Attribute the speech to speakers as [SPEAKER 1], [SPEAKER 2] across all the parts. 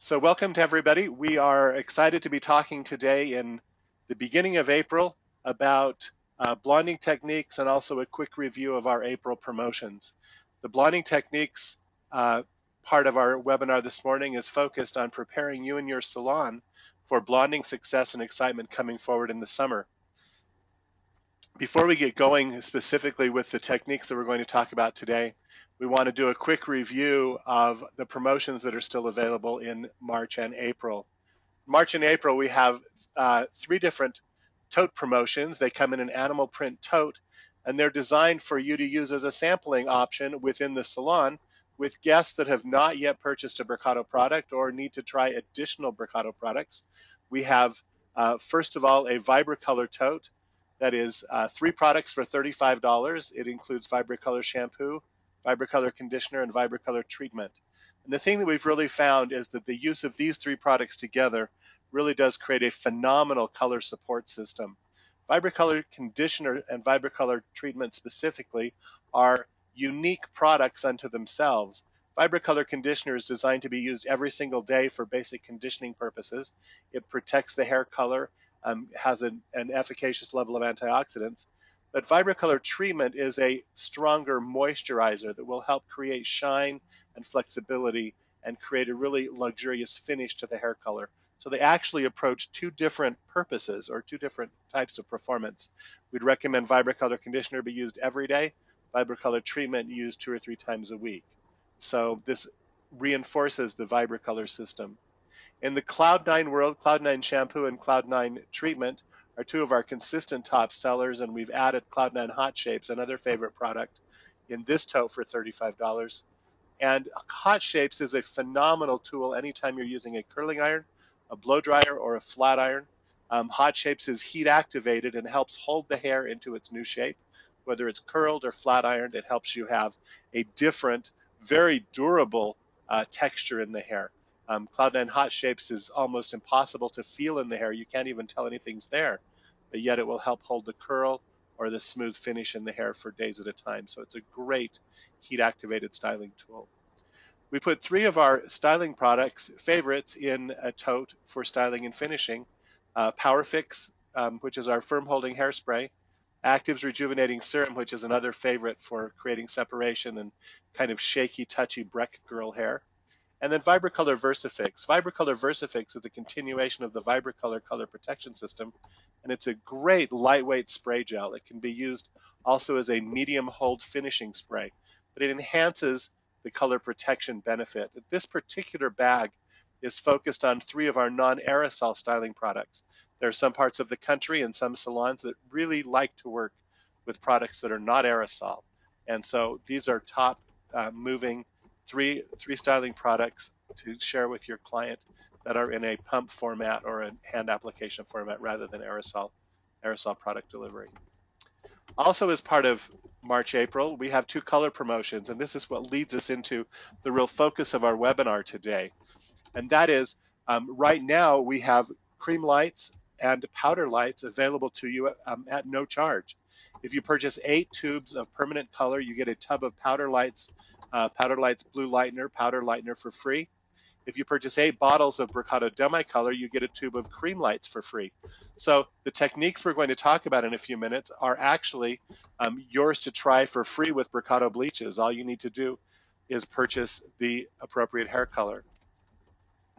[SPEAKER 1] So welcome to everybody. We are excited to be talking today in the beginning of April about blonding techniques and also a quick review of our April promotions. The blonding techniques part of our webinar this morning is focused on preparing you and your salon for blonding success and excitement coming forward in the summer. Before we get going specifically with the techniques that we're going to talk about today, we want to do a quick review of the promotions that are still available in March and April. March and April, we have three different tote promotions. They come in an animal print tote, and they're designed for you to use as a sampling option within the salon with guests that have not yet purchased a Bricado product or need to try additional Bricado products. We have, first of all, a Vibracolor tote that is three products for $35. It includes Vibracolor shampoo, Vibracolor conditioner, and Vibracolor treatment. And the thing that we've really found is that the use of these three products together really does create a phenomenal color support system. Vibracolor conditioner and Vibracolor treatment specifically are unique products unto themselves. Vibracolor conditioner is designed to be used every single day for basic conditioning purposes. It protects the hair color, has an efficacious level of antioxidants. But Vibracolor treatment is a stronger moisturizer that will help create shine and flexibility and create a really luxurious finish to the hair color. So they actually approach two different purposes or two different types of performance. We'd recommend Vibracolor conditioner be used every day, Vibracolor treatment used 2 or 3 times a week. So this reinforces the Vibracolor system. In the Cloud9 world, Cloud9 shampoo and Cloud9 treatment are two of our consistent top sellers, and we've added Cloud9 Hot Shapes, another favorite product, in this tote for $35. And Hot Shapes is a phenomenal tool anytime you're using a curling iron, a blow dryer, or a flat iron. Hot Shapes is heat activated and helps hold the hair into its new shape. Whether it's curled or flat ironed, it helps you have a different, very durable texture in the hair. Cloud9 Hot Shapes is almost impossible to feel in the hair. You can't even tell anything's there, but yet it will help hold the curl or the smooth finish in the hair for days at a time. So it's a great heat-activated styling tool. We put 3 of our styling products, favorites, in a tote for styling and finishing. Power Fix, which is our firm-holding hairspray. Actives Rejuvenating Serum, which is another favorite for creating separation and kind of shaky, touchy Breck girl hair. And then Vibracolor VersaFix. Vibracolor VersaFix is a continuation of the Vibracolor color protection system, and it's a great lightweight spray gel. It can be used also as a medium hold finishing spray, but it enhances the color protection benefit. This particular bag is focused on 3 of our non-aerosol styling products. There are some parts of the country and some salons that really like to work with products that are not aerosol. And so these are top moving three styling products to share with your client that are in a pump format or a hand application format rather than aerosol product delivery. Also, as part of March, April, we have 2 color promotions, and this is what leads us into the real focus of our webinar today. And that is, right now we have cream lights and powder lights available to you at no charge. If you purchase 8 tubes of permanent color, you get a tub of powder lights blue powder lightener for free. If you purchase 8 bottles of Bricado Demi-Color, you get a tube of cream lights for free. So the techniques we're going to talk about in a few minutes are actually yours to try for free with Bricado bleaches. All you need to do is purchase the appropriate hair color.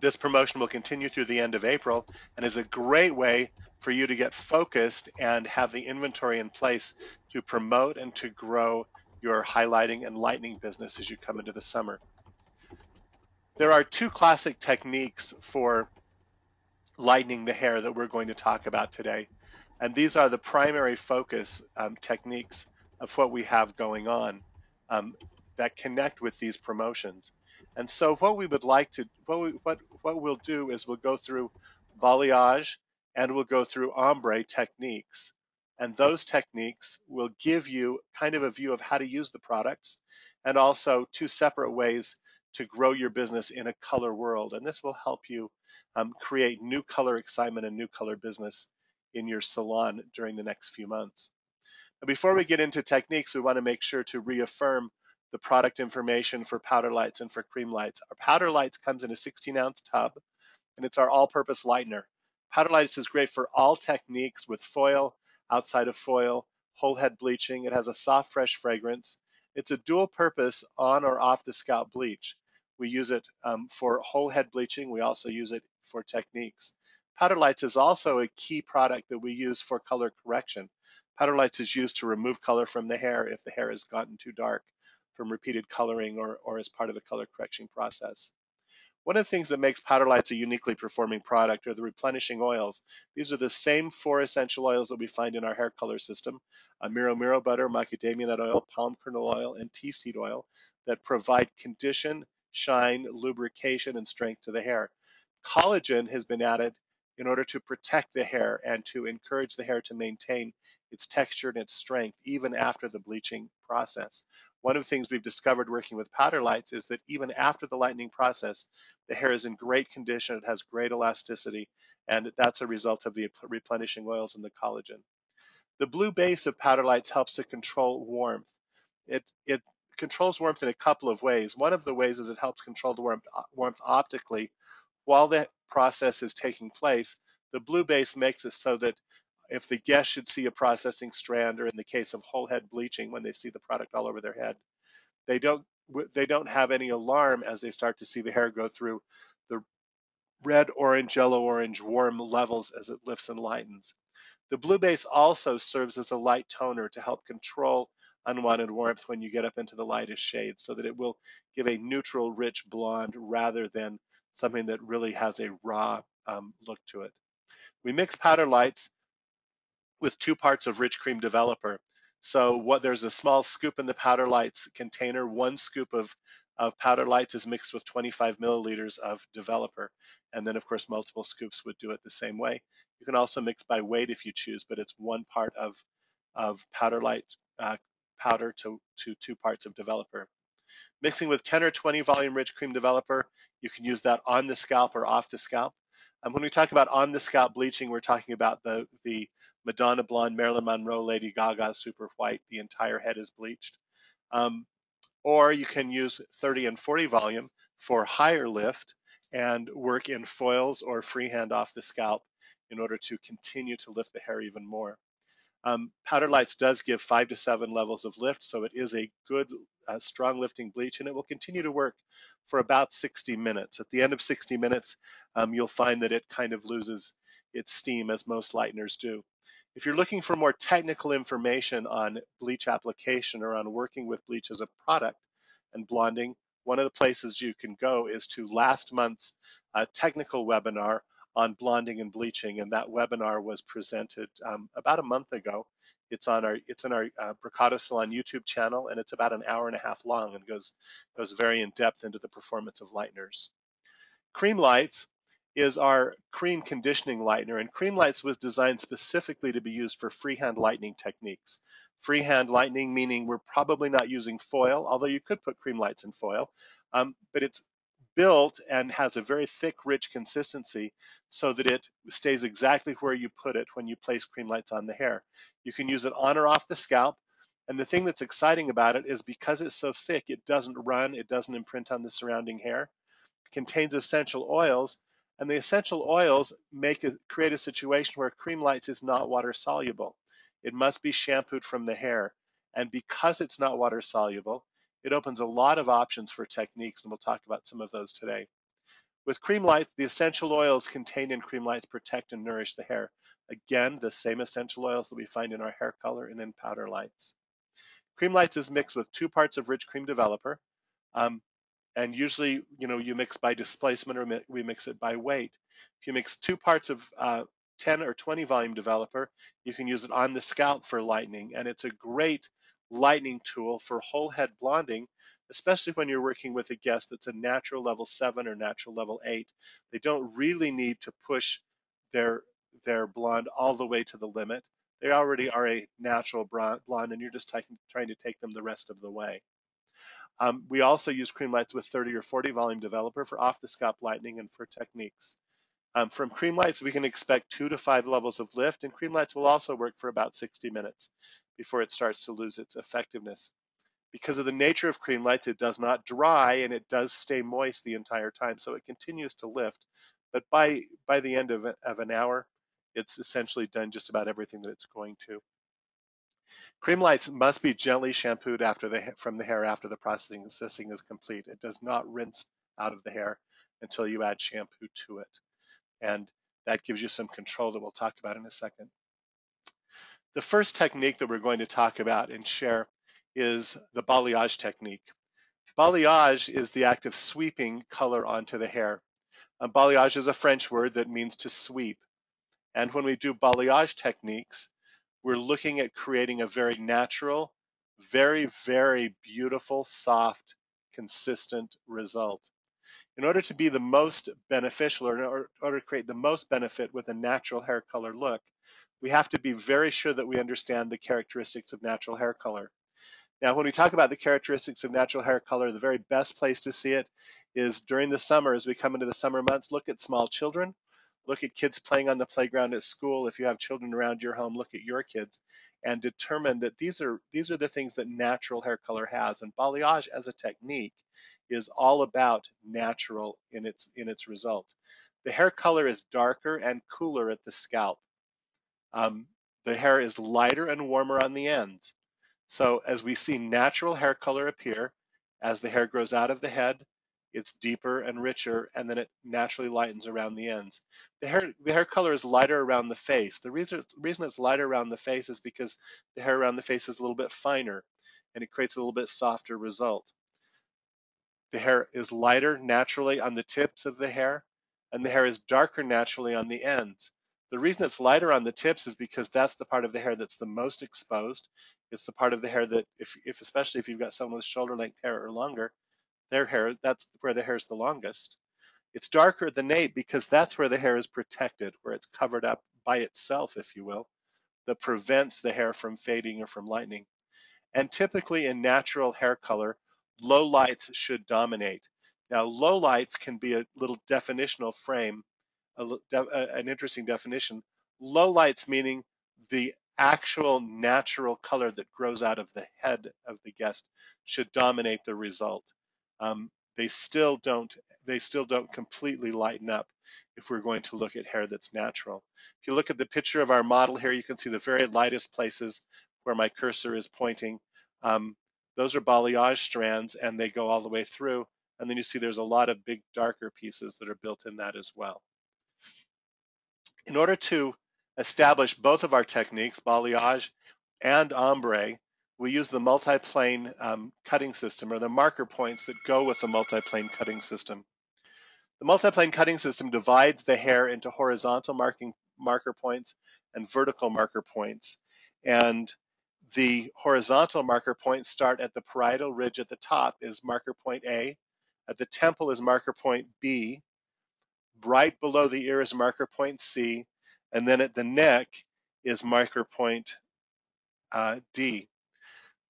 [SPEAKER 1] This promotion will continue through the end of April and is a great way for you to get focused and have the inventory in place to promote and to grow your highlighting and lightening business as you come into the summer. There are 2 classic techniques for lightening the hair that we're going to talk about today. And these are the primary focus techniques of what we have going on that connect with these promotions. And so what we would like to, what we'll do is we'll go through balayage and we'll go through ombre techniques. And those techniques will give you kind of a view of how to use the products and also 2 separate ways to grow your business in a color world. And this will help you create new color excitement and new color business in your salon during the next few months. But before we get into techniques, we want to make sure to reaffirm the product information for powder lights and for cream lights. Our powder lights comes in a 16-ounce tub, and it's our all-purpose lightener. Powder lights is great for all techniques with foil, outside of foil, whole head bleaching. It has a soft, fresh fragrance. It's a dual purpose on or off the scalp bleach. We use it for whole head bleaching. We also use it for techniques. Powder lights is also a key product that we use for color correction. Powder lights is used to remove color from the hair if the hair has gotten too dark from repeated coloring or as part of a color correction process. One of the things that makes powder lights a uniquely performing product are the replenishing oils. These are the same 4 essential oils that we find in our hair color system: miro miro butter, macadamia nut oil, palm kernel oil, and tea seed oil that provide condition, shine, lubrication, and strength to the hair. Collagen has been added in order to protect the hair and to encourage the hair to maintain its texture and its strength even after the bleaching process. One of the things we've discovered working with powder lights is that even after the lightening process, the hair is in great condition, it has great elasticity, and that's a result of the replenishing oils and the collagen. The blue base of powder lights helps to control warmth. It controls warmth in a couple of ways. One of the ways is it helps control the warmth optically while the process is taking place. The blue base makes it so that if the guest should see a processing strand, or in the case of whole head bleaching, when they see the product all over their head, they don't have any alarm as they start to see the hair go through the red, orange, yellow, orange warm levels as it lifts and lightens. The blue base also serves as a light toner to help control unwanted warmth when you get up into the lightest shades, so that it will give a neutral, rich blonde rather than something that really has a raw look to it. We mix powder lights with 2 parts of rich cream developer. So there's a small scoop in the powder lights container. 1 scoop of powder lights is mixed with 25 milliliters of developer. And then of course multiple scoops would do it the same way. You can also mix by weight if you choose, but it's 1 part of powder light powder to 2 parts of developer. Mixing with 10 or 20 volume rich cream developer, you can use that on the scalp or off the scalp. When we talk about on the scalp bleaching, we're talking about the Madonna blonde, Marilyn Monroe, Lady Gaga super white. The entire head is bleached. Or you can use 30 and 40 volume for higher lift and work in foils or freehand off the scalp in order to continue to lift the hair even more. Powder lights does give 5 to 7 levels of lift, so it is a good, strong lifting bleach, and it will continue to work for about 60 minutes. At the end of 60 minutes, you'll find that it kind of loses its steam, as most lighteners do. If you're looking for more technical information on bleach application or on working with bleach as a product and blonding, one of the places you can go is to last month's technical webinar on blonding and bleaching, and that webinar was presented about a month ago. It's in our Bricado Salon YouTube channel, and it's about an hour and a half long and goes very in depth into the performance of lighteners. Cream Lights is our cream conditioning lightener, and Cream Lights was designed specifically to be used for freehand lightening techniques. Freehand lightening meaning we're probably not using foil, although you could put Cream Lights in foil, but it's built and has a very thick, rich consistency so that it stays exactly where you put it when you place Cream Lights on the hair. You can use it on or off the scalp, and the thing that's exciting about it is because it's so thick, it doesn't run, it doesn't imprint on the surrounding hair. It contains essential oils, and the essential oils create a situation where Cream Lights is not water soluble. It must be shampooed from the hair, and because it's not water soluble, it opens a lot of options for techniques, and we'll talk about some of those today. With Cream Lights, the essential oils contained in Cream Lights protect and nourish the hair. Again, the same essential oils that we find in our hair color and in powder lights. Cream Lights is mixed with 2 parts of rich cream developer, and usually, you mix by displacement or we mix it by weight. If you mix 2 parts of 10 or 20 volume developer, you can use it on the scalp for lightening, and it's a great lightening tool for whole head blonding, especially when you're working with a guest that's a natural level 7 or natural level 8. They don't really need to push their blonde all the way to the limit. They already are a natural blonde, and you're just trying to take them the rest of the way. We also use Cream Lights with 30 or 40 volume developer for off the scalp lightening and for techniques. From Cream Lights, we can expect 2 to 5 levels of lift, and Cream Lights will also work for about 60 minutes before it starts to lose its effectiveness. Because of the nature of cream lights, it does not dry and it does stay moist the entire time, so it continues to lift. But by the end of an hour, it's essentially done just about everything that it's going to. Cream lights must be gently shampooed from the hair after the processing is complete. It does not rinse out of the hair until you add shampoo to it. And that gives you some control that we'll talk about in a second. The first technique that we're going to talk about and share is the balayage technique. Balayage is the act of sweeping color onto the hair. Balayage is a French word that means to sweep. And when we do balayage techniques, we're looking at creating a very natural, very, very beautiful, soft, consistent result. In order to be the most beneficial, or in order to create the most benefit with a natural hair color look, we have to be very sure that we understand the characteristics of natural hair color. Now, when we talk about the characteristics of natural hair color, the very best place to see it is during the summer. As we come into the summer months, look at small children, look at kids playing on the playground at school. If you have children around your home, look at your kids and determine that these are the things that natural hair color has. And balayage as a technique is all about natural in its result. The hair color is darker and cooler at the scalp. The hair is lighter and warmer on the ends. So as we see natural hair color appear, as the hair grows out of the head, it's deeper and richer, and then it naturally lightens around the ends. The hair color is lighter around the face. The reason it's lighter around the face is because the hair around the face is a little bit finer, and it creates a little bit softer result. The hair is lighter naturally on the tips of the hair, and the hair is darker naturally on the ends. The reason it's lighter on the tips is because that's the part of the hair that's the most exposed. It's the part of the hair that, especially if you've got someone with shoulder-length hair or longer, their hair, that's where the hair is the longest. It's darker at the nape because that's where the hair is protected, where it's covered up by itself, if you will, that prevents the hair from fading or from lightening. And typically in natural hair color, low lights should dominate. Now, low lights can be a little definitional frame, an interesting definition. Low lights meaning the actual natural color that grows out of the head of the guest should dominate the result. They still don't completely lighten up if we're going to look at hair that's natural. If you look at the picture of our model here, you can see the very lightest places where my cursor is pointing. Those are balayage strands, and they go all the way through. And then you see there's a lot of big darker pieces that are built in that as well. In order to establish both of our techniques, balayage and ombre, we use the multiplane cutting system, or the marker points that go with the multiplane cutting system. The multiplane cutting system divides the hair into horizontal marker points and vertical marker points. And the horizontal marker points start at the parietal ridge at the top is marker point A, at the temple is marker point B, right below the ear is marker point C, and then at the neck is marker point D.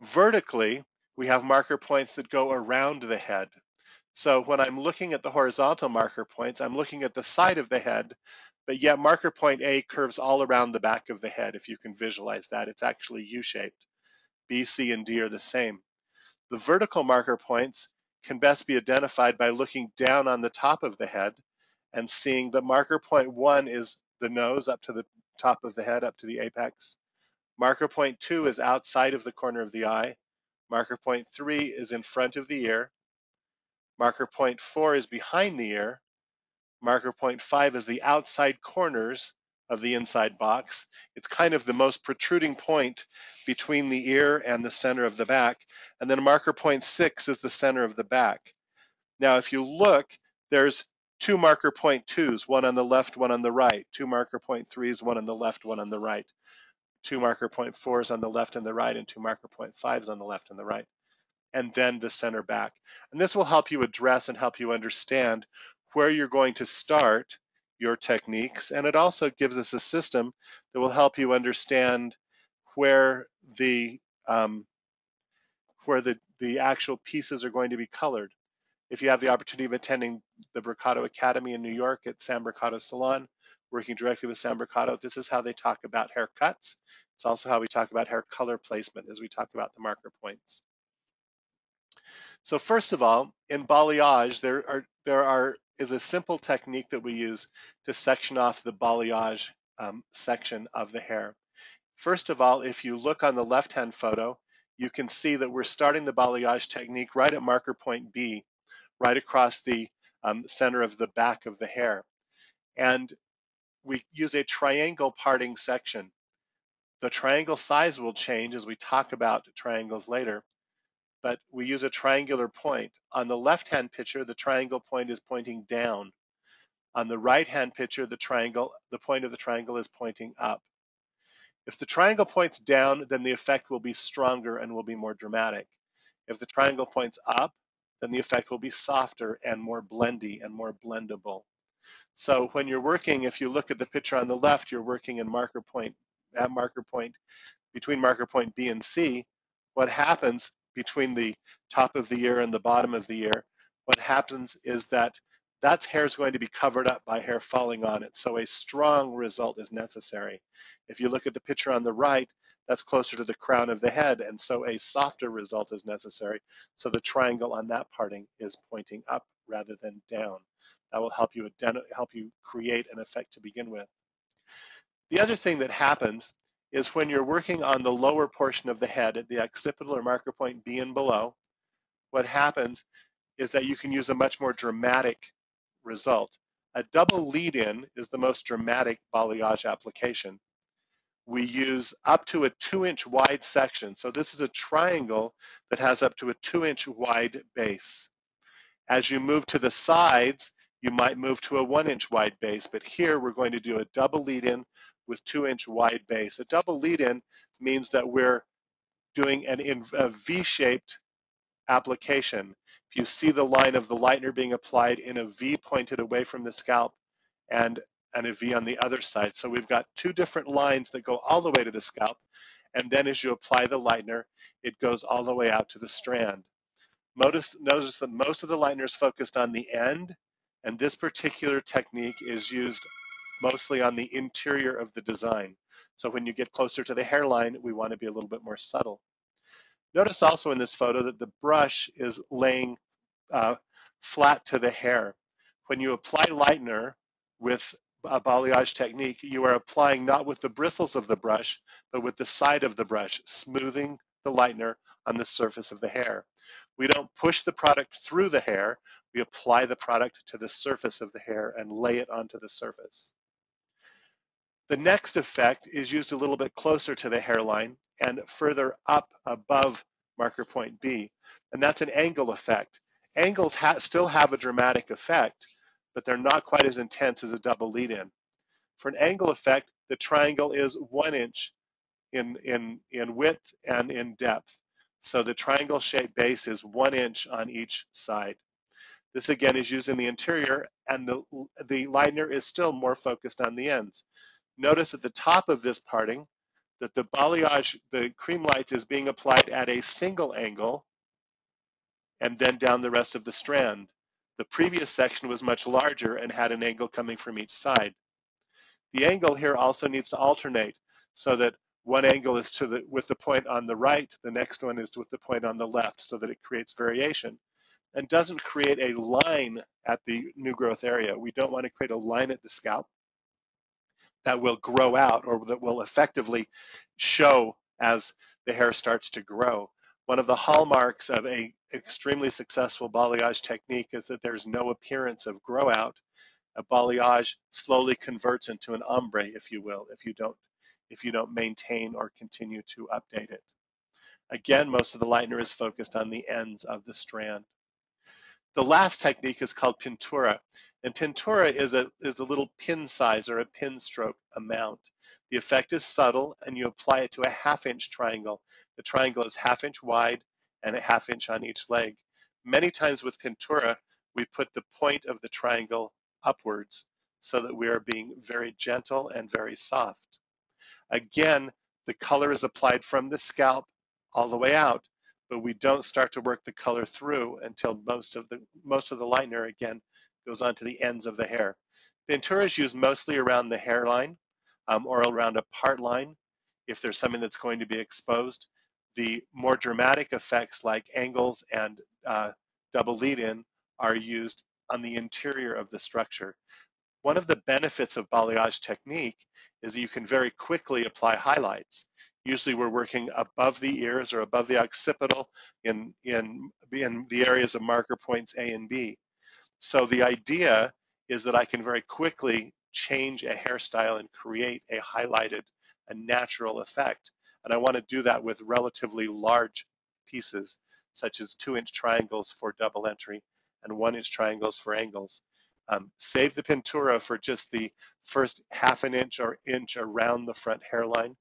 [SPEAKER 1] Vertically, we have marker points that go around the head. So when I'm looking at the horizontal marker points, I'm looking at the side of the head, but yet marker point A curves all around the back of the head. If you can visualize that, it's actually U-shaped. B, C, and D are the same. The vertical marker points can best be identified by looking down on the top of the head and seeing that marker point 1 is the nose up to the top of the head, up to the apex. Marker point 2 is outside of the corner of the eye. Marker point 3 is in front of the ear. Marker point 4 is behind the ear. Marker point 5 is the outside corners of the inside box. It's kind of the most protruding point between the ear and the center of the back. And then marker point 6 is the center of the back. Now, if you look, there's two marker point 2s, one on the left, one on the right. Two marker point 3s, one on the left, one on the right. Two marker point 4s on the left and the right, and two marker point 5s on the left and the right. And then the center back. And this will help you address and help you understand where you're going to start your techniques. And it also gives us a system that will help you understand where the actual pieces are going to be colored. If you have the opportunity of attending the Bricado Academy in New York at Sam Bricado Salon, working directly with Sam Bricado, this is how they talk about haircuts. It's also how we talk about hair color placement as we talk about the marker points. So first of all, in balayage, there is a simple technique that we use to section off the balayage section of the hair. First of all, if you look on the left-hand photo, you can see that we're starting the balayage technique right at marker point B, right across the center of the back of the hair. And we use a triangle parting section. The triangle size will change as we talk about triangles later, but we use a triangular point. On the left-hand picture, the triangle point is pointing down. On the right-hand picture, the point of the triangle is pointing up. If the triangle points down, then the effect will be stronger and will be more dramatic. If the triangle points up, then the effect will be softer and more blendy and more blendable. So when you're working, if you look at the picture on the left, you're working in at marker point, between marker point B and C. What happens between the top of the ear and the bottom of the ear, what happens is that hair is going to be covered up by hair falling on it. So a strong result is necessary. If you look at the picture on the right, that's closer to the crown of the head, and so a softer result is necessary. So the triangle on that parting is pointing up rather than down. That will help you create an effect to begin with. The other thing that happens is when you're working on the lower portion of the head at the occipital or marker point B and below, what happens is that you can use a much more dramatic result. A double lead-in is the most dramatic balayage application. We use up to a 2-inch wide section. So this is a triangle that has up to a 2-inch wide base. As you move to the sides, you might move to a 1-inch wide base, but here we're going to do a double lead-in with 2-inch wide base. A double lead-in means that we're doing a V-shaped application. If you see the line of the lightener being applied in a V pointed away from the scalp and a V on the other side. So we've got two different lines that go all the way to the scalp, and then as you apply the lightener, it goes all the way out to the strand. Notice that most of the lightener is focused on the end, and this particular technique is used mostly on the interior of the design. So when you get closer to the hairline, we want to be a little bit more subtle. Notice also in this photo that the brush is laying flat to the hair. When you apply lightener with a balayage technique, you are applying not with the bristles of the brush, but with the side of the brush, smoothing the lightener on the surface of the hair. We don't push the product through the hair, we apply the product to the surface of the hair and lay it onto the surface. The next effect is used a little bit closer to the hairline and further up above marker point B, and that's an angle effect. Angles still have a dramatic effect, but they're not quite as intense as a double lead-in. For an angle effect, the triangle is 1 inch in width and in depth. So the triangle-shaped base is 1 inch on each side. This again is used in the interior, and the lightener is still more focused on the ends. Notice at the top of this parting that the balayage, the cream light, is being applied at a single angle and then down the rest of the strand. The previous section was much larger and had an angle coming from each side. The angle here also needs to alternate so that one angle is with the point on the right, the next one is with the point on the left, so that it creates variation and doesn't create a line at the new growth area. We don't want to create a line at the scalp that will grow out or that will effectively show as the hair starts to grow. One of the hallmarks of an extremely successful balayage technique is that there's no appearance of grow out. A balayage slowly converts into an ombre, if you will, if you don't maintain or continue to update it. Again, most of the lightener is focused on the ends of the strand. The last technique is called pintura, and pintura is a little pin size or a pin stroke amount. The effect is subtle, and you apply it to a 1/2 inch triangle. The triangle is 1/2 inch wide and a 1/2 inch on each leg. Many times with pintura, we put the point of the triangle upwards so that we are being very gentle and very soft. Again, the color is applied from the scalp all the way out, but we don't start to work the color through until most of the lightener again goes onto the ends of the hair. Pintura is used mostly around the hairline or around a part line if there's something that's going to be exposed. The more dramatic effects like angles and double lead-in are used on the interior of the structure. One of the benefits of balayage technique is that you can very quickly apply highlights. Usually we're working above the ears or above the occipital in the areas of marker points A and B. So the idea is that I can very quickly change a hairstyle and create a highlighted, a natural effect. And I want to do that with relatively large pieces, such as 2-inch triangles for double entry and 1-inch triangles for angles. Save the pintura for just the first ½ an inch or inch around the front hairline,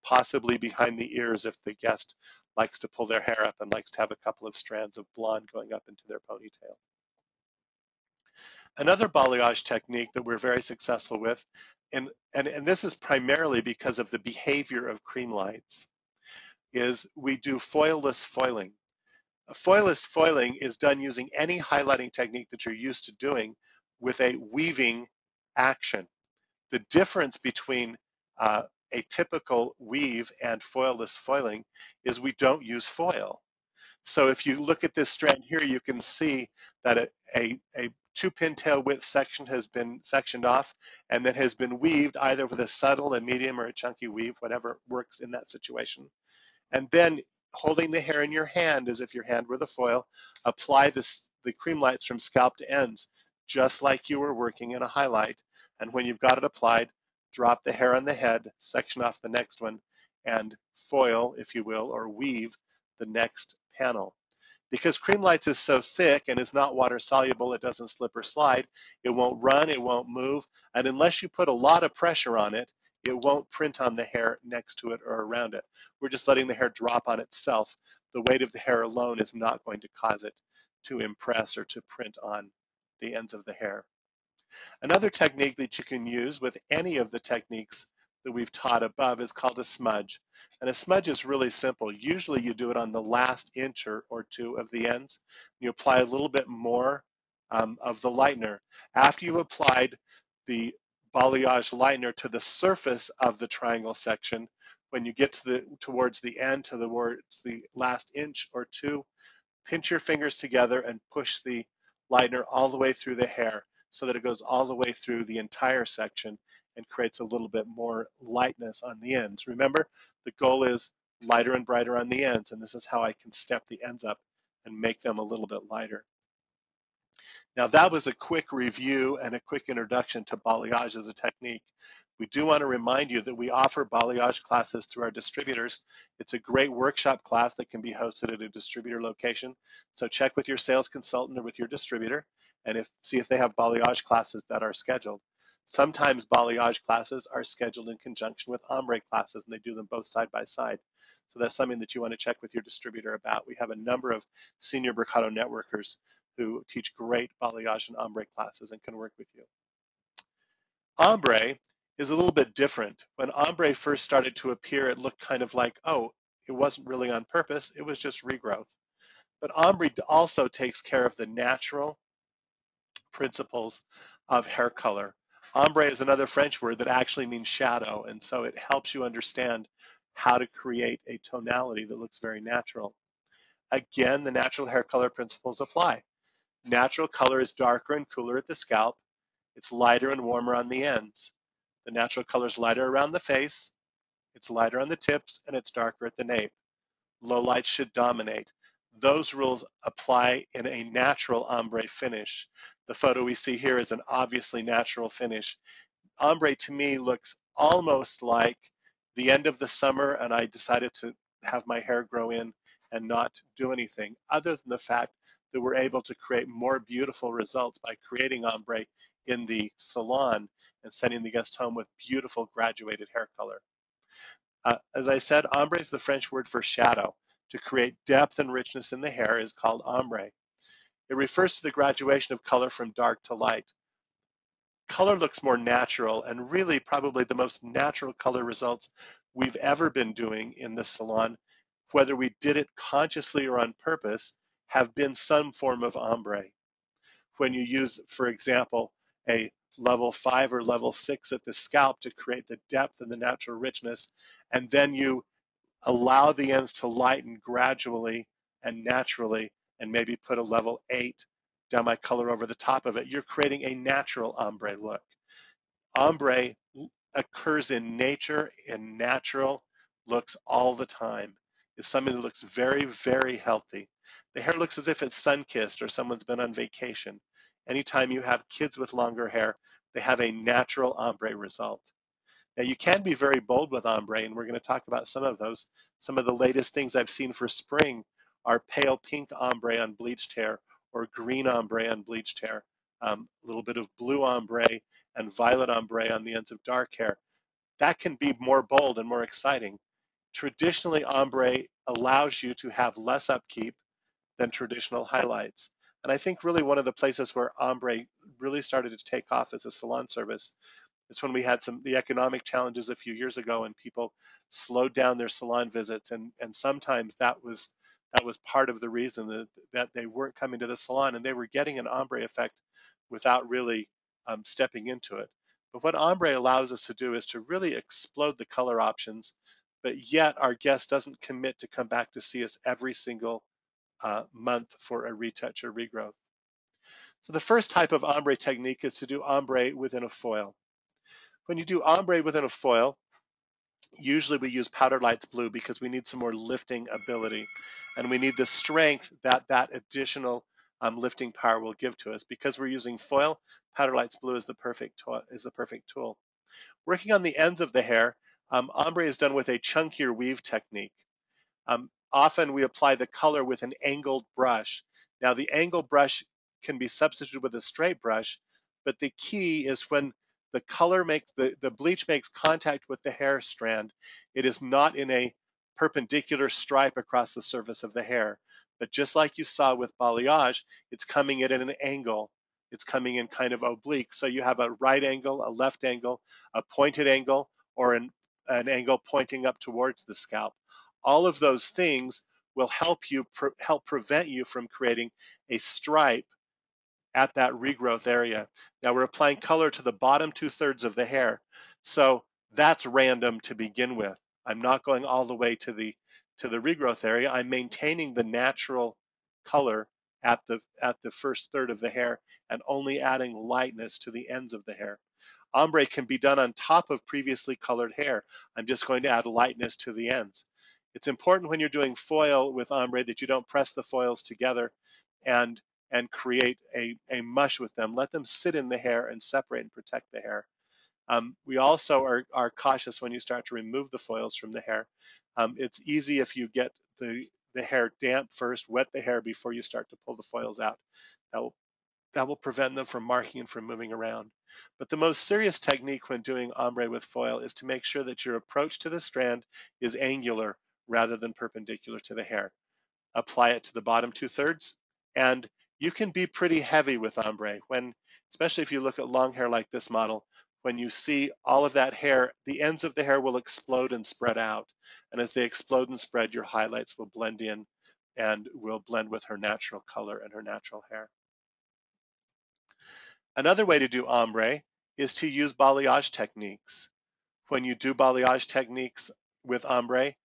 [SPEAKER 1] possibly behind the ears if the guest likes to pull their hair up and likes to have a couple of strands of blonde going up into their ponytail. Another balayage technique that we're very successful with, and this is primarily because of the behavior of cream lights, is we do foilless foiling. Foilless foiling is done using any highlighting technique that you're used to doing with a weaving action. The difference between a typical weave and foilless foiling is we don't use foil. So if you look at this strand here, you can see that a 2-pin tail width section has been sectioned off and then has been weaved either with a subtle, a medium, or a chunky weave, whatever works in that situation. And then holding the hair in your hand as if your hand were the foil, apply the cream lights from scalp to ends, just like you were working in a highlight. And when you've got it applied, drop the hair on the head, section off the next one, and foil, if you will, or weave the next panel. Because cream lights is so thick and is not water soluble, it doesn't slip or slide, it won't run, it won't move, and unless you put a lot of pressure on it, it won't print on the hair next to it or around it. We're just letting the hair drop on itself. The weight of the hair alone is not going to cause it to impress or to print on the ends of the hair. Another technique that you can use with any of the techniques that we've taught above is called a smudge. And a smudge is really simple. Usually you do it on the last inch or two of the ends. You apply a little bit more of the lightener. After you've applied the balayage lightener to the surface of the triangle section, when you get towards the end, towards the last inch or two, pinch your fingers together and push the lightener all the way through the hair so that it goes all the way through the entire section and creates a little bit more lightness on the ends. Remember, the goal is lighter and brighter on the ends, and this is how I can step the ends up and make them a little bit lighter. Now that was a quick review and a quick introduction to balayage as a technique. We do want to remind you that we offer balayage classes through our distributors. It's a great workshop class that can be hosted at a distributor location. So check with your sales consultant or with your distributor and see if they have balayage classes that are scheduled. Sometimes balayage classes are scheduled in conjunction with ombre classes, and they do them both side by side. So that's something that you want to check with your distributor about. We have a number of senior Mercado networkers who teach great balayage and ombre classes and can work with you. Ombre is a little bit different. When ombre first started to appear, it looked kind of like, oh, it wasn't really on purpose, it was just regrowth. But ombre also takes care of the natural principles of hair color. Ombre is another French word that actually means shadow, and so it helps you understand how to create a tonality that looks very natural. Again, the natural hair color principles apply. Natural color is darker and cooler at the scalp. It's lighter and warmer on the ends. The natural color is lighter around the face, it's lighter on the tips, and it's darker at the nape. Low light should dominate. Those rules apply in a natural ombre finish. The photo we see here is an obviously natural finish. Ombre to me looks almost like the end of the summer and I decided to have my hair grow in and not do anything, other than the fact that we're able to create more beautiful results by creating ombre in the salon and sending the guest home with beautiful graduated hair color. As I said, ombre is the French word for shadow. To create depth and richness in the hair is called ombre. It refers to the graduation of color from dark to light. Color looks more natural, and really probably the most natural color results we've ever been doing in the salon, whether we did it consciously or on purpose, have been some form of ombre. When you use, for example, a level 5 or level 6 at the scalp to create the depth and the natural richness, and then you allow the ends to lighten gradually and naturally, and maybe put a level 8 demi color over the top of it. You're creating a natural ombre look. Ombre occurs in nature, in natural looks all the time. It's something that looks very, very healthy. The hair looks as if it's sun-kissed or someone's been on vacation. Anytime you have kids with longer hair, they have a natural ombre result. Now you can be very bold with ombre, and we're going to talk about some of those. Some of the latest things I've seen for spring are pale pink ombre on bleached hair or green ombre on bleached hair, a little bit of blue ombre and violet ombre on the ends of dark hair. That can be more bold and more exciting. Traditionally, ombre allows you to have less upkeep than traditional highlights. And I think really one of the places where ombre really started to take off as a salon service is when we had the economic challenges a few years ago, and people slowed down their salon visits, and sometimes that was part of the reason that they weren't coming to the salon, and they were getting an ombre effect without really stepping into it. But what ombre allows us to do is to really explode the color options, but yet our guest doesn't commit to come back to see us every single month for a retouch or regrowth. So the first type of ombre technique is to do ombre within a foil. When you do ombre within a foil, usually we use Powder Lights Blue because we need some more lifting ability, and we need the strength that that additional lifting power will give to us. Because we're using foil, Powder Lights Blue is the perfect tool. Working on the ends of the hair, ombre is done with a chunkier weave technique. Often we apply the color with an angled brush. Now the angled brush can be substituted with a straight brush, but the key is when the color makes the bleach makes contact with the hair strand, it is not in a perpendicular stripe across the surface of the hair, but just like you saw with balayage, it's coming in at an angle. It's coming in kind of oblique. So you have a right angle, a left angle, a pointed angle, or an angle pointing up towards the scalp. All of those things will help prevent you from creating a stripe at that regrowth area. Now we're applying color to the bottom 2/3 of the hair, so that's random to begin with. I'm not going all the way to the regrowth area. I'm maintaining the natural color at the first third of the hair and only adding lightness to the ends of the hair. Ombre can be done on top of previously colored hair. I'm just going to add lightness to the ends. It's important when you're doing foil with ombre that you don't press the foils together and create a mush with them. Let them sit in the hair and separate and protect the hair. We also are cautious when you start to remove the foils from the hair. It's easy if you get the hair damp first, wet the hair before you start to pull the foils out. That will prevent them from marking and from moving around. But the most serious technique when doing ombre with foil is to make sure that your approach to the strand is angular rather than perpendicular to the hair. Apply it to the bottom 2/3, and you can be pretty heavy with ombre especially if you look at long hair like this model. When you see all of that hair, the ends of the hair will explode and spread out. And as they explode and spread, your highlights will blend in and will blend with her natural color and her natural hair. Another way to do ombre is to use balayage techniques. When you do balayage techniques with ombre,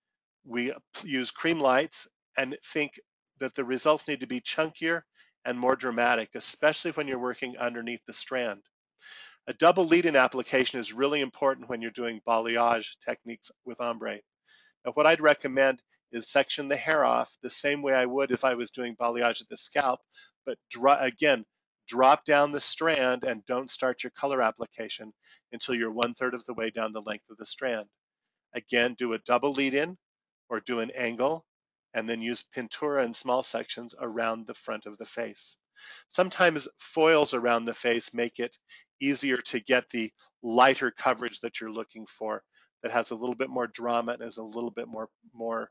[SPEAKER 1] we use cream lights and think that the results need to be chunkier and more dramatic, especially when you're working underneath the strand. A double lead-in application is really important when you're doing balayage techniques with ombre. Now, what I'd recommend is section the hair off the same way I would if I was doing balayage at the scalp, but drop down the strand and don't start your color application until you're 1/3 of the way down the length of the strand. Again, do a double lead-in or do an angle, and then use pintura in small sections around the front of the face. Sometimes foils around the face make it easier to get the lighter coverage that you're looking for, that has a little bit more drama and is a little bit more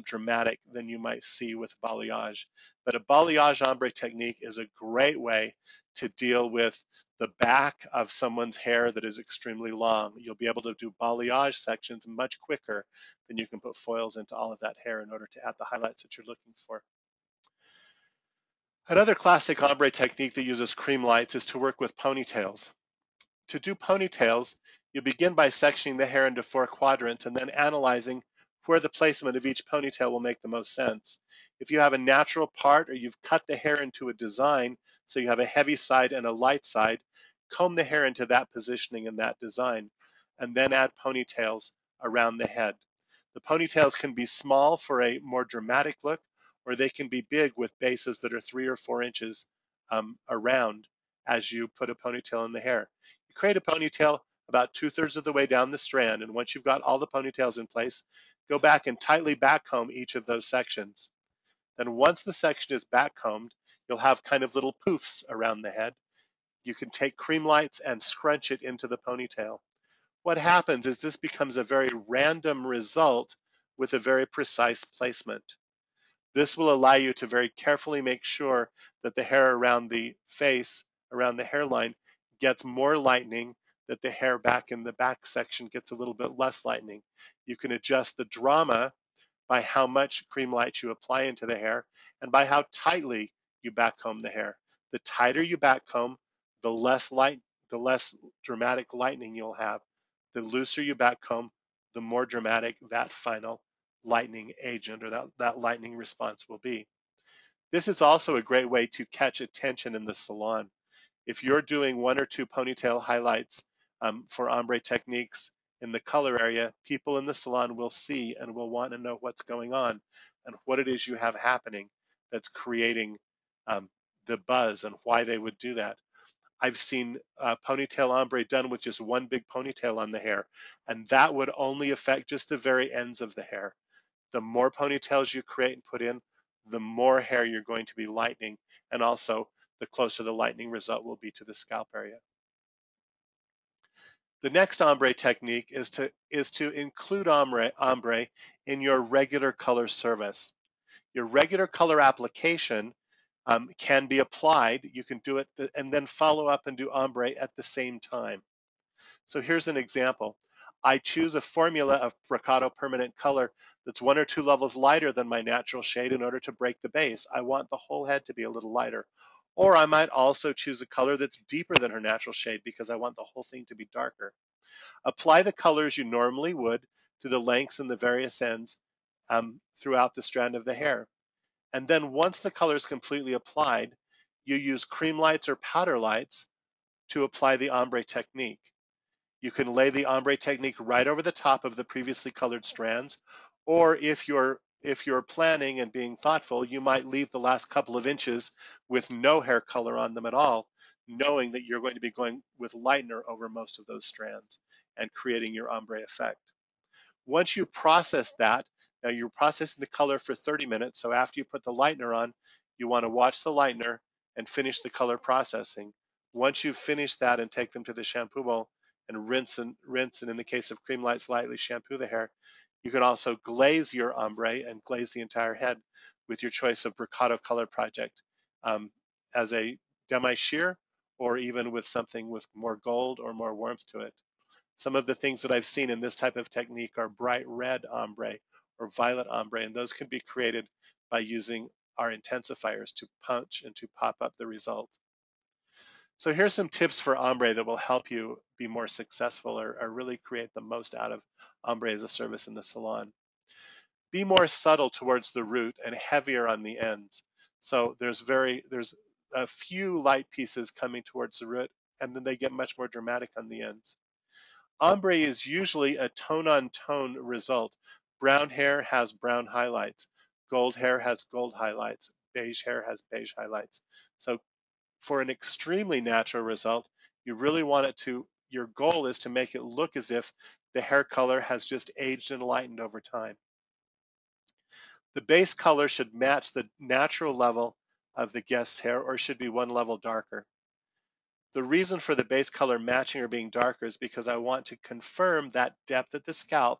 [SPEAKER 1] dramatic than you might see with balayage. But a balayage ombre technique is a great way to deal with the back of someone's hair that is extremely long. You'll be able to do balayage sections much quicker than you can put foils into all of that hair in order to add the highlights that you're looking for. Another classic ombre technique that uses cream lights is to work with ponytails. To do ponytails, you begin by sectioning the hair into 4 quadrants and then analyzing where the placement of each ponytail will make the most sense. If you have a natural part or you've cut the hair into a design, so you have a heavy side and a light side, comb the hair into that positioning and that design, and then add ponytails around the head. The ponytails can be small for a more dramatic look, or they can be big with bases that are 3 or 4 inches around as you put a ponytail in the hair. You create a ponytail about 2/3 of the way down the strand, and once you've got all the ponytails in place, go back and tightly backcomb each of those sections. Then once the section is backcombed, you'll have kind of little poofs around the head. You can take cream lights and scrunch it into the ponytail. What happens is this becomes a very random result with a very precise placement. This will allow you to very carefully make sure that the hair around the face, around the hairline, gets more lightening, that the hair back in the back section gets a little bit less lightening. You can adjust the drama by how much cream light you apply into the hair and by how tightly you backcomb the hair. The tighter you backcomb, the less dramatic lightening you'll have. The looser you backcomb, the more dramatic that final lightening agent or that lightening response will be. This is also a great way to catch attention in the salon. If you're doing 1 or 2 ponytail highlights for ombre techniques in the color area, people in the salon will see and will want to know what's going on and what it is you have happening that's creating the buzz and why they would do that. I've seen ponytail ombre done with just 1 big ponytail on the hair, and that would only affect just the very ends of the hair. The more ponytails you create and put in, the more hair you're going to be lightening, and also the closer the lightening result will be to the scalp area. The next ombre technique is to include ombre in your regular color service. Your regular color application can be applied. You can do it and then follow up and do ombre at the same time. So here's an example. I choose a formula of Bricado permanent color that's 1 or 2 levels lighter than my natural shade in order to break the base. I want the whole head to be a little lighter. Or I might also choose a color that's deeper than her natural shade because I want the whole thing to be darker. Apply the colors you normally would to the lengths and the various ends throughout the strand of the hair. And then once the color is completely applied, you use cream lights or powder lights to apply the ombre technique. You can lay the ombre technique right over the top of the previously colored strands, or if you're planning and being thoughtful, you might leave the last couple of inches with no hair color on them at all, knowing that you're going to be going with lightener over most of those strands and creating your ombre effect. Once you process that, now you're processing the color for 30 minutes, so after you put the lightener on, you want to watch the lightener and finish the color processing. Once you've finished that and take them to the shampoo bowl and rinse, and in the case of cream light, slightly shampoo the hair, you can also glaze your ombre and glaze the entire head with your choice of Bricado color project as a demi-sheer or even with something with more gold or more warmth to it. Some of the things that I've seen in this type of technique are bright red ombre or violet ombre, and those can be created by using our intensifiers to punch and to pop up the result. So here's some tips for ombre that will help you be more successful or really create the most out of ombre as a service in the salon. Be more subtle towards the root and heavier on the ends. So there's a few light pieces coming towards the root, and then they get much more dramatic on the ends. Ombre is usually a tone-on-tone result. Brown hair has brown highlights. Gold hair has gold highlights. Beige hair has beige highlights. So for an extremely natural result, you really want it to, your goal is to make it look as if the hair color has just aged and lightened over time. The base color should match the natural level of the guest's hair or should be 1 level darker. The reason for the base color matching or being darker is because I want to confirm that depth at the scalp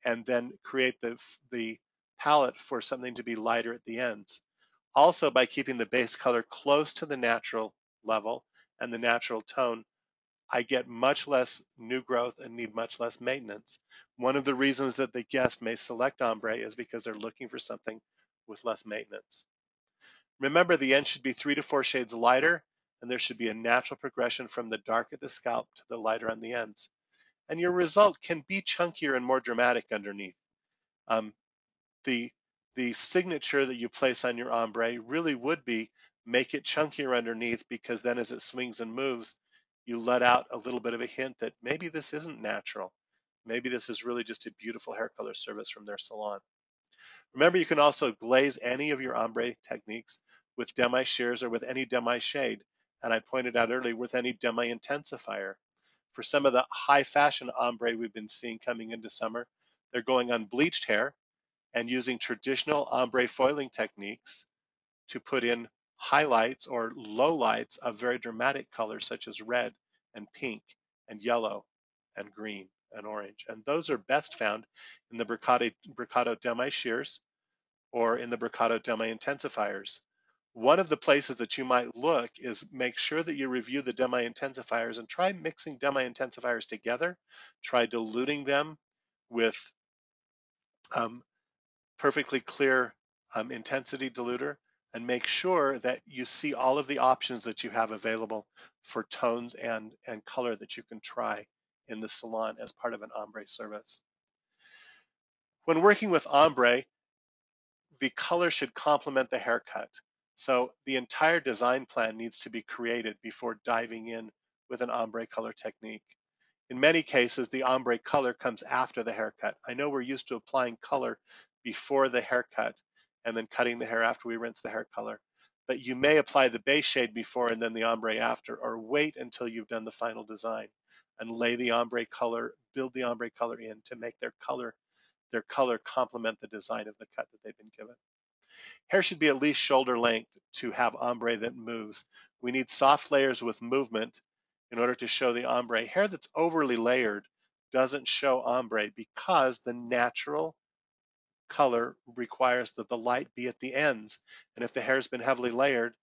[SPEAKER 1] and then create the palette for something to be lighter at the ends. Also, by keeping the base color close to the natural level and the natural tone, I get much less new growth and need much less maintenance. One of the reasons that the guest may select ombre is because they're looking for something with less maintenance. Remember, the end should be 3 to 4 shades lighter, and there should be a natural progression from the dark at the scalp to the lighter on the ends. And your result can be chunkier and more dramatic underneath. Um, the signature that you place on your ombre really would be make it chunkier underneath, because then as it swings and moves, you let out a little bit of a hint that maybe this isn't natural. Maybe this is really just a beautiful hair color service from their salon. Remember, you can also glaze any of your ombre techniques with demi-shears or with any demi-shade. And I pointed out earlier, with any demi-intensifier. For some of the high fashion ombre we've been seeing coming into summer, they're going on bleached hair and using traditional ombre foiling techniques to put in highlights or lowlights of very dramatic colors such as red and pink and yellow and green and orange. And those are best found in the Bricado Demi Shears or in the Bricado Demi Intensifiers. One of the places that you might look is make sure that you review the demi intensifiers and try mixing demi intensifiers together. Try diluting them with um, perfectly clear intensity diluter, and make sure that you see all of the options that you have available for tones and color that you can try in the salon as part of an ombre service. When working with ombre, the color should complement the haircut. So the entire design plan needs to be created before diving in with an ombre color technique. In many cases, the ombre color comes after the haircut. I know we're used to applying color before the haircut and then cutting the hair after we rinse the hair color. But you may apply the base shade before and then the ombre after, or wait until you've done the final design and lay the ombre color, build the ombre color in to make their color complement the design of the cut that they've been given. Hair should be at least shoulder length to have ombre that moves. We need soft layers with movement in order to show the ombre. Hair that's overly layered doesn't show ombre because the natural color requires that the light be at the ends. And if the hair's been heavily layered,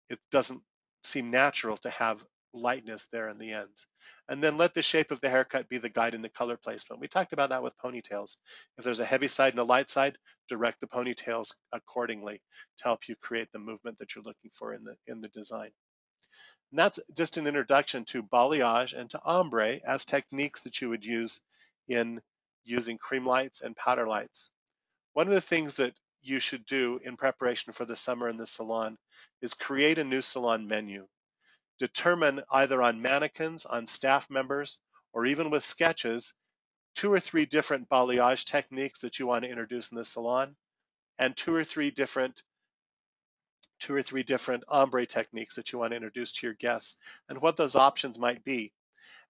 [SPEAKER 1] it doesn't seem natural to have lightness there in the ends. And then let the shape of the haircut be the guide in the color placement. We talked about that with ponytails. If there's a heavy side and a light side, direct the ponytails accordingly to help you create the movement that you're looking for in the design. And that's just an introduction to balayage and to ombre as techniques that you would use in using cream lights and powder lights. One of the things that you should do in preparation for the summer in the salon is create a new salon menu. Determine either on mannequins, on staff members, or even with sketches, 2 or 3 different balayage techniques that you want to introduce in the salon, and 2 or 3 different ombre techniques that you want to introduce to your guests, and what those options might be.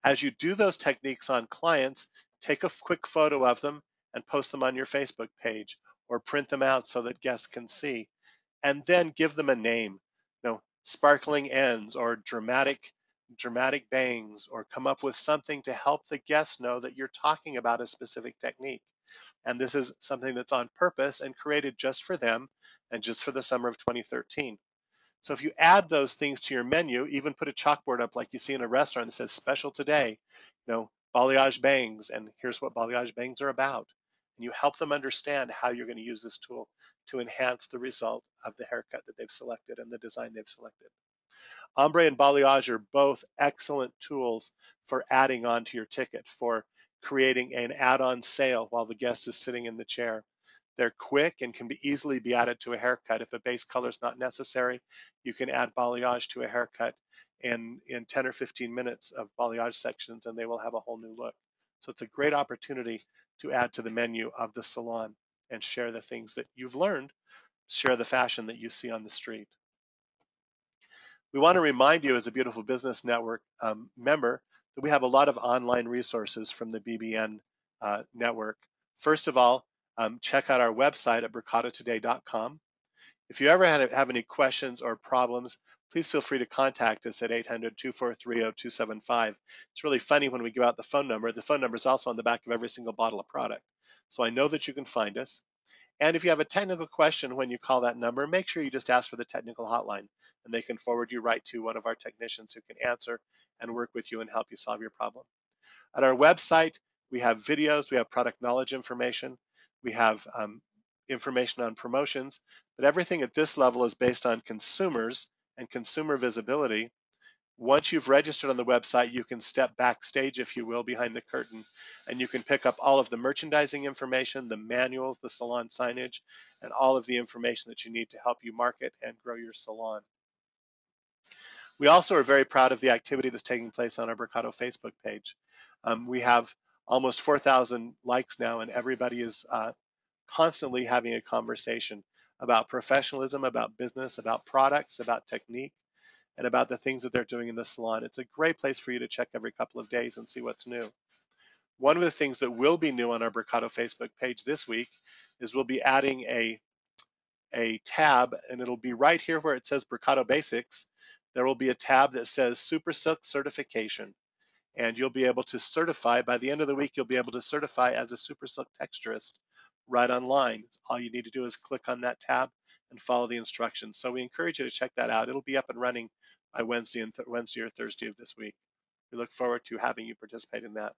[SPEAKER 1] As you do those techniques on clients, take a quick photo of them and post them on your Facebook page, or print them out so that guests can see, and then give them a name. Sparkling ends or dramatic bangs, or come up with something to help the guests know that you're talking about a specific technique. And this is something that's on purpose and created just for them and just for the summer of 2013. So if you add those things to your menu, even put a chalkboard up like you see in a restaurant that says special today, balayage bangs, and here's what balayage bangs are about. And you help them understand how you're going to use this tool to enhance the result of the haircut that they've selected and the design they've selected. Ombre and balayage are both excellent tools for adding on to your ticket, for creating an add-on sale while the guest is sitting in the chair. They're quick and can easily be added to a haircut. If a base color is not necessary, you can add balayage to a haircut in 10 or 15 minutes of balayage sections, and they will have a whole new look. So it's a great opportunity to add to the menu of the salon and share the things that you've learned, share the fashion that you see on the street. We want to remind you as a Beautiful Business Network member that we have a lot of online resources from the BBN network. First of all, check out our website at bricatotoday.com. If you ever have any questions or problems, please feel free to contact us at 800-243-0275. It's really funny when we give out the phone number. The phone number is also on the back of every single bottle of product. So I know that you can find us. And if you have a technical question when you call that number, make sure you just ask for the technical hotline, and they can forward you right to one of our technicians who can answer and work with you and help you solve your problem. At our website, we have videos, we have product knowledge information, we have information on promotions, but everything at this level is based on consumers and consumer visibility. Once you've registered on the website, you can step backstage, if you will, behind the curtain, and you can pick up all of the merchandising information, the manuals, the salon signage, and all of the information that you need to help you market and grow your salon. We also are very proud of the activity that's taking place on our Mercado Facebook page. We have almost 4,000 likes now, and everybody is constantly having a conversation about professionalism, about business, about products, about technique, and about the things that they're doing in the salon. It's a great place for you to check every couple of days and see what's new. One of the things that will be new on our Mercado Facebook page this week is we'll be adding a tab, and it'll be right here where it says Mercado Basics. There will be a tab that says Super Silk Certification, and you'll be able to certify. By the end of the week, you'll be able to certify as a Super Silk texturist right online. All you need to do is click on that tab and follow the instructions. So we encourage you to check that out. It'll be up and running by Wednesday or Thursday of this week. We look forward to having you participate in that.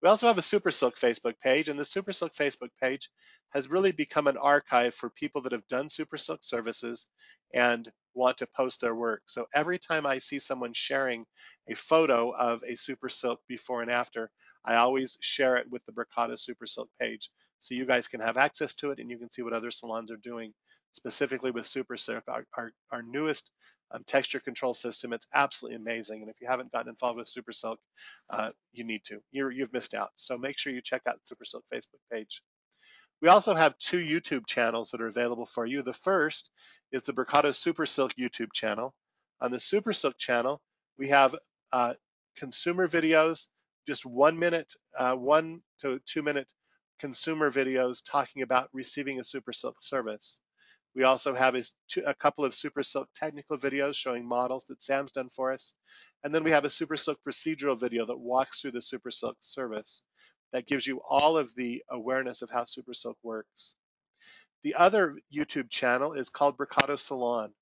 [SPEAKER 1] We also have a Super Silk Facebook page, and the Super Silk Facebook page has really become an archive for people that have done Super Silk services and want to post their work. So every time I see someone sharing a photo of a Super Silk before and after, I always share it with the Mercado Super Silk page, so you guys can have access to it and you can see what other salons are doing, specifically with Super Silk, our newest texture control system. It's absolutely amazing, and if you haven't gotten involved with Super Silk, you need to. You've missed out. So make sure you check out the Super Silk Facebook page. We also have 2 YouTube channels that are available for you. The first is the Mercado Super Silk YouTube channel. On the Super Silk channel, we have consumer videos, just 1 minute, 1 to 2 minute consumer videos talking about receiving a Super Silk service. We also have a couple of Super Silk technical videos showing models that Sam's done for us. And then we have a Super Silk procedural video that walks through the Super Silk service that gives you all of the awareness of how Super Silk works. The other YouTube channel is called Mercado Salon.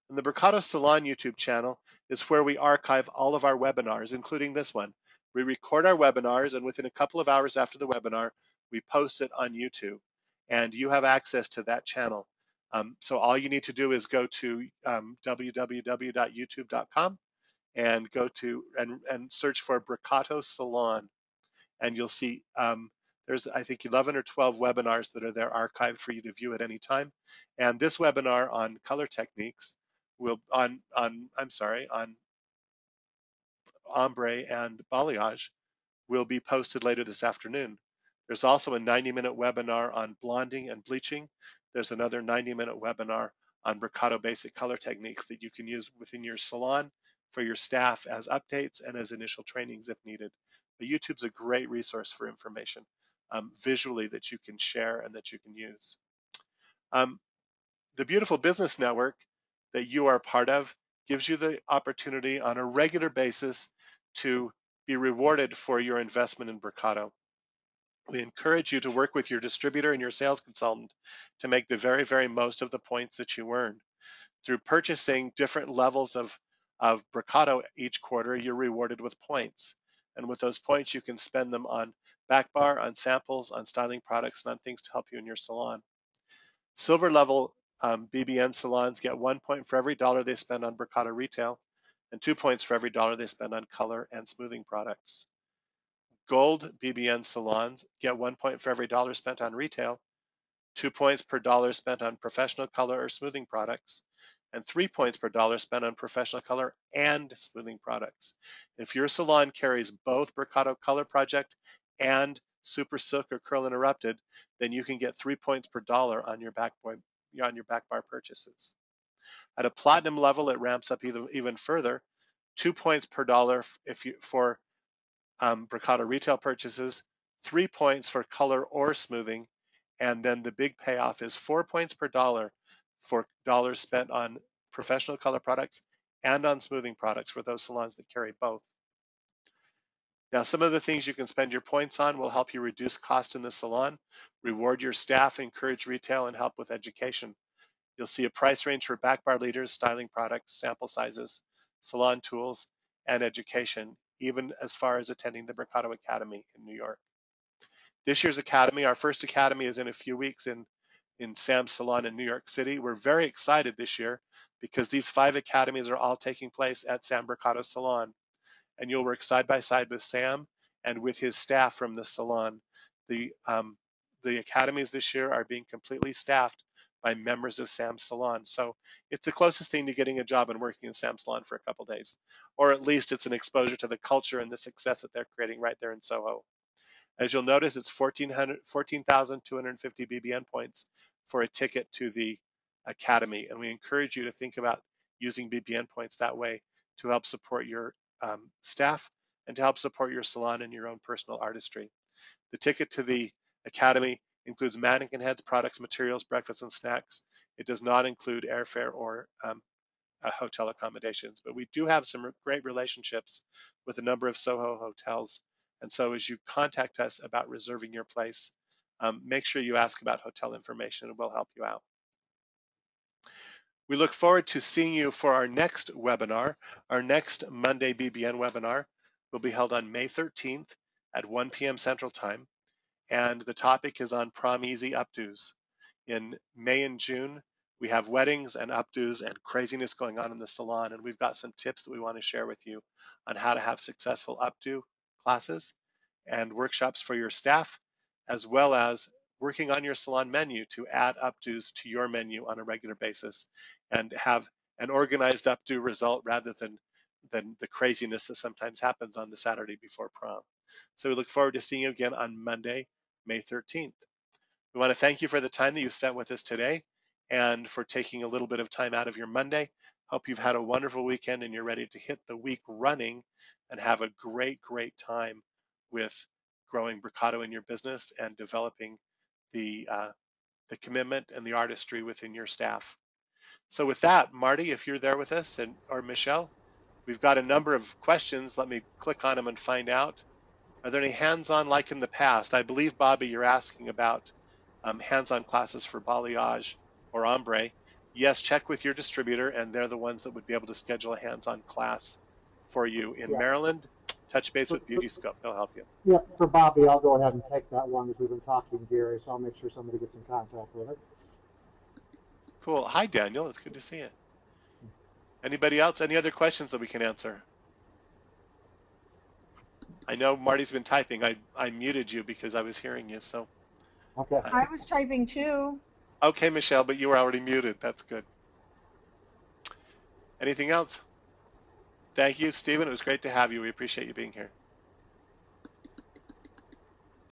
[SPEAKER 1] And the Mercado Salon YouTube channel is where we archive all of our webinars, including this one. We record our webinars, and within a couple of hours after the webinar, we post it on YouTube. And you have access to that channel. So all you need to do is go to www.youtube.com and go to and search for Mercado Salon, and you'll see there's, I think, 11 or 12 webinars that are there archived for you to view at any time. And this webinar on color techniques on ombre and balayage will be posted later this afternoon. There's also a 90-minute webinar on blonding and bleaching. There's another 90-minute webinar on Mercado Basic color techniques that you can use within your salon for your staff as updates and as initial trainings if needed. But YouTube's a great resource for information visually that you can share and that you can use. The Beautiful Business Network that you are part of gives you the opportunity on a regular basis to be rewarded for your investment in Mercado. We encourage you to work with your distributor and your sales consultant to make the very, very most of the points that you earn. Through purchasing different levels of Mercado each quarter, you're rewarded with points. And with those points, you can spend them on back bar, on samples, on styling products, and on things to help you in your salon. Silver level BBN salons get 1 point for every dollar they spend on Mercado retail, and 2 points for every dollar they spend on color and smoothing products. Gold BBN salons get 1 point for every dollar spent on retail, 2 points per dollar spent on professional color or smoothing products, and 3 points per dollar spent on professional color and smoothing products. If your salon carries both Mercado Color Project and Super Silk or Curl Interrupted, then you can get 3 points per dollar on your back bar purchases. At a platinum level, it ramps up even further, 2 points per dollar for Mercado retail purchases, 3 points for color or smoothing, and then the big payoff is 4 points per dollar for dollars spent on professional color products and on smoothing products for those salons that carry both. Now, some of the things you can spend your points on will help you reduce cost in the salon, reward your staff, encourage retail, and help with education. You'll see a price range for back bar leaders, styling products, sample sizes, salon tools, and education, even as far as attending the Mercado Academy in New York. This year's Academy, our first Academy, is in a few weeks in in Sam's Salon in New York City. We're very excited this year because these 5 academies are all taking place at Sam Mercado Salon, and you'll work side by side with Sam and with his staff from the salon. The academies this year are being completely staffed by members of Sam's Salon. So it's the closest thing to getting a job and working in Sam's Salon for a couple days, or at least it's an exposure to the culture and the success that they're creating right there in Soho. As you'll notice, it's 14,250 BBN points for a ticket to the academy, and we encourage you to think about using BBN points that way to help support your staff and to help support your salon and your own personal artistry. The ticket to the academy includes mannequin heads, products, materials, breakfast, and snacks. It does not include airfare or hotel accommodations, but we do have some great relationships with a number of Soho hotels. And so as you contact us about reserving your place, make sure you ask about hotel information and we'll help you out. We look forward to seeing you for our next webinar. Our next Monday BBN webinar will be held on May 13th at 1 p.m. Central Time. And the topic is on prom easy updos. In May and June, we have weddings and updos and craziness going on in the salon, and we've got some tips that we want to share with you on how to have successful updo classes and workshops for your staff, as well as working on your salon menu to add updos to your menu on a regular basis and have an organized updo result rather than the craziness that sometimes happens on the Saturday before prom. So we look forward to seeing you again on Monday, May 13th. We want to thank you for the time that you spent with us today and for taking a little bit of time out of your Monday. Hope you've had a wonderful weekend and you're ready to hit the week running and have a great, great time with growing Mercado in your business and developing the commitment and the artistry within your staff. So with that, Marty, if you're there with us, or Michelle, we've got a number of questions. Let me click on them and find out. Are there any hands-on like in the past? I believe, Bobby, you're asking about hands-on classes for Balayage or Ombre. Yes, check with your distributor, and they're the ones that would be able to schedule a hands-on class for you. In Maryland, touch base with Beauty Scope. They'll help you.
[SPEAKER 2] Yeah, for Bobby, I'll go ahead and take that one as we've been talking to Gary, so I'll make sure somebody gets in contact with her.
[SPEAKER 1] Cool. Hi, Daniel. It's good to see you. Anybody else? Any other questions that we can answer? I know Marty's been typing. I muted you because I was hearing you. So.
[SPEAKER 2] Okay.
[SPEAKER 3] I was typing too.
[SPEAKER 1] Okay, Michelle, but you were already muted. That's good. Anything else? Thank you, Stephen. It was great to have you. We appreciate you being here.